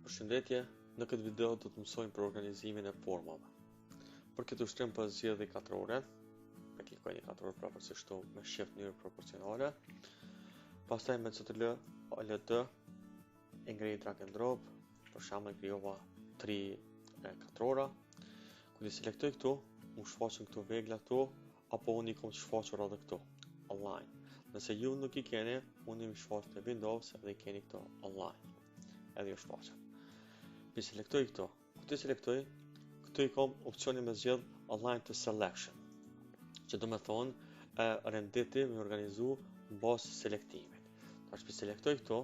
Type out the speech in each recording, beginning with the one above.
Përshëndetje, në këtë video do të mësojmë për organizimin e formave. Për këtë ushtrim për zgjedhni katroren, me klikojni katror pra përse me shift në mënyrë proporcionale. Pastaj me CTRL ALT e ngrej drag and drop, për shembull krijova 3 katrora. Kur i selektoj këtu, më shfaqen këtu vegla këtu, apo unë i kam shfaqur edhe këtu, online. Nëse ju nuk i keni, unë i më shfaq në Windows edhe i keni këtu online. Edhe ju shfaqen. I selektoj këtu. Këtu i selektoj, këtu i kam opcionin me zgjedh align to selection, që do me thonë renditi me organizu në bazë selektimit. Tash i selektoj këtu,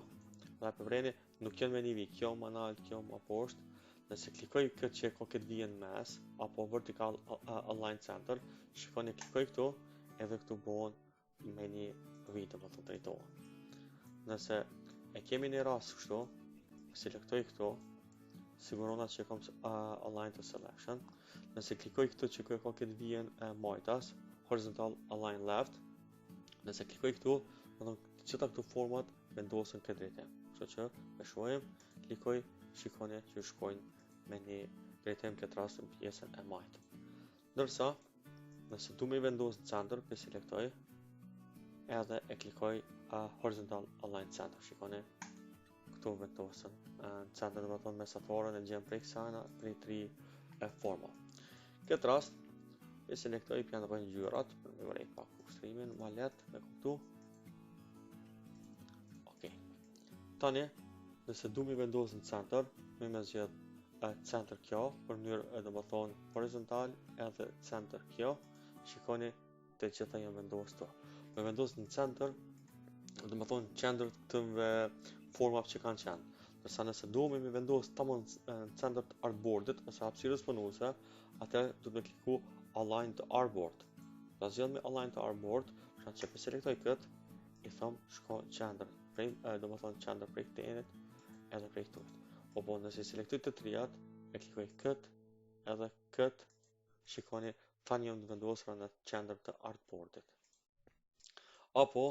dhe përvreni nuk janë me një vi, kjo më nalt, kjo më poshtë. Nëse klikoj këtë që ka këtë vijën mes, apo vertical align center, shikoni klikoj këtu, edhe këtu bëhen me një vi të më të drejtohen. Nëse e kemi një rast kështu, selektoj këtu, sigurona që kam align to selection. Nëse klikoj këtu që ka këtë vijën majtas, horizontal align left. Nëse klikoj këtu, do të gjitha këtu format vendosen këtë drejtim. Kështu që e shohim, klikoj, shikoni që shkojnë me një drejtim këtë rast në pjesën e majtë. Ndërsa, nëse du me i vendos në center, për selektoj, edhe e klikoj horizontal align center. Shikoni, këtu vendosen në center, dhe thonë mesatorën e gjem prej kësajna, prej 3 forma. Këtë rast, e selektoj pjanë të bëjnë gjyrat, për me vërejt pak ushtrimin, ma let me kuptu. Ok. Tani, nëse du mi vendos në center, me zgjedh center kjo, për mënyrë edhe më thonë horizontal, edhe center kjo, shikoni të gjitha janë vendos të. Me vendos në center, dhe më thonë qendër të format që kanë qenë. Përsa nëse duhemi me vendos tamam në center të artboardit ose hapësirës punuese, atë do të kliku align to artboard. Do zgjedh me align to artboard, pra që për selektoj këtë, i them shko qendër, do më thonë qendër prej këtenit edhe prej këtujt. Po nëse selektoj të trijat, e klikoj këtë edhe këtë, shikoni tani janë vendosura në qendër të artboardit. Apo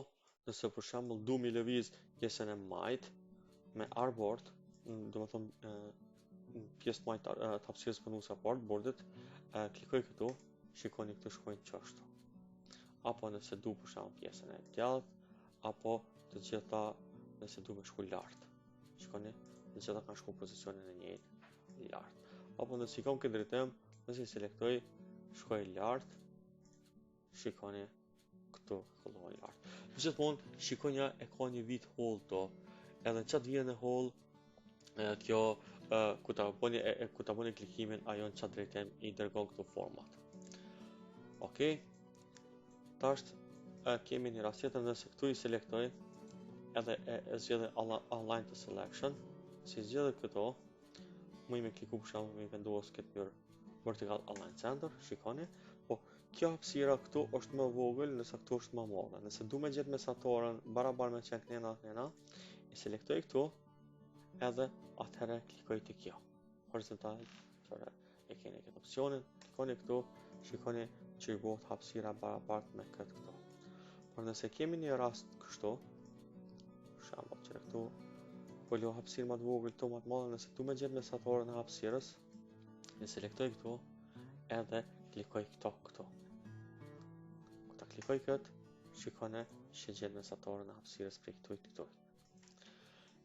nëse për shembull du mi lëviz pjesën e majt me artboard, do të thonë pjesë majt të hapësirës punuese apo artboardit, klikoj këtu, shikoni këtu shkojnë qashtu. Apo nëse du për shembull pjesën e djathtë, apo të gjitha nëse du me shku lart. Shikoni, të gjitha kanë shku pozicionin e njëjtë lart. Apo nëse i kam këtë drejtim, nëse i selektoj, shkoj lart, shikoni këtu kollohen lart. Gjithmonë shikonja e ka një vit hall to, edhe çat vjen e hall, kjo ku ta bëni klikimin, ajo në çat drejtim i dërgon këto format. Okej. Tash kemi një rast tjetër, nëse këtu i selektoj, edhe e zgjedh align to selection, si zgjedh këto, më me kliku për shembull me vendos këtë mënyrë vertical align center, shikoni, po kjo hapësira këtu është më vogël, nëse këtu është më e madhe. Nëse du me gjetë mesatorën barabar me qenë kënena, i selektoj këtu, edhe atëherë klikoj të kjo. Horizontal, e keni këtë opcionin, klikoni këtu, shikoni që i bëhet hapësira barabart me këtë këtu. Por nëse kemi një rast kështu, për shembull që këtu, po lo hapësirë më të vogël këtu më të madhe, nëse du me gjetë mesatorën e hapësirës, i selektoj këtu, edhe klikoj këtu. Kur ta klikoj këtë, shikoni që gjetë mesatorën e hapësirës prej këtu.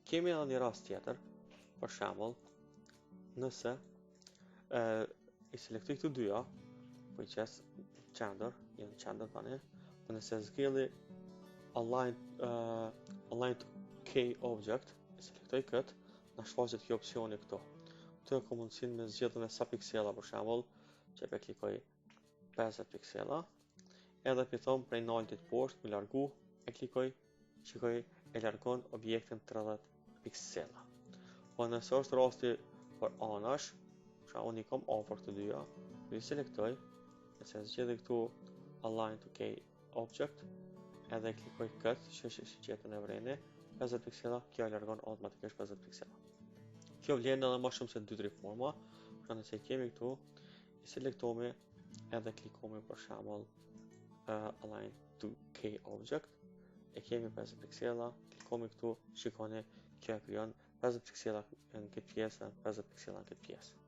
Kemi edhe një rast tjetër, për shembull, nëse i selektoj këtu dyja, po i qes qendër, janë qendër tani, po nëse zgjidhi align to K object, i selektoj këtë, na shfaqet kjo opsioni këtu. Këtu ka mundësinë me zgjedhjen e sa piksela, për shembull, që e klikoj 50 piksela, edhe pi thom prej naltit poshtë, me largu, e klikoj, shikoj, e largon objektin 30 piksela. Po nëse është rasti për anash, unë i kam afër të dyja, i selektoj, nëse zgjedh këtu align to K object, edhe klikoj këtë, që gjetën e vreni, 50 piksela, kjo e largon automatikisht 50 piksela. Kjo vlen edhe më shumë se 2-3 forma, pra nëse kemi këtu, i selektomi, edhe klikomi për shembull align to K object, e kemi 50 piksela, klikomi këtu, shikoni, kjo e krijon 50 piksela në këtë pjesë, 50 piksela në këtë pjesë.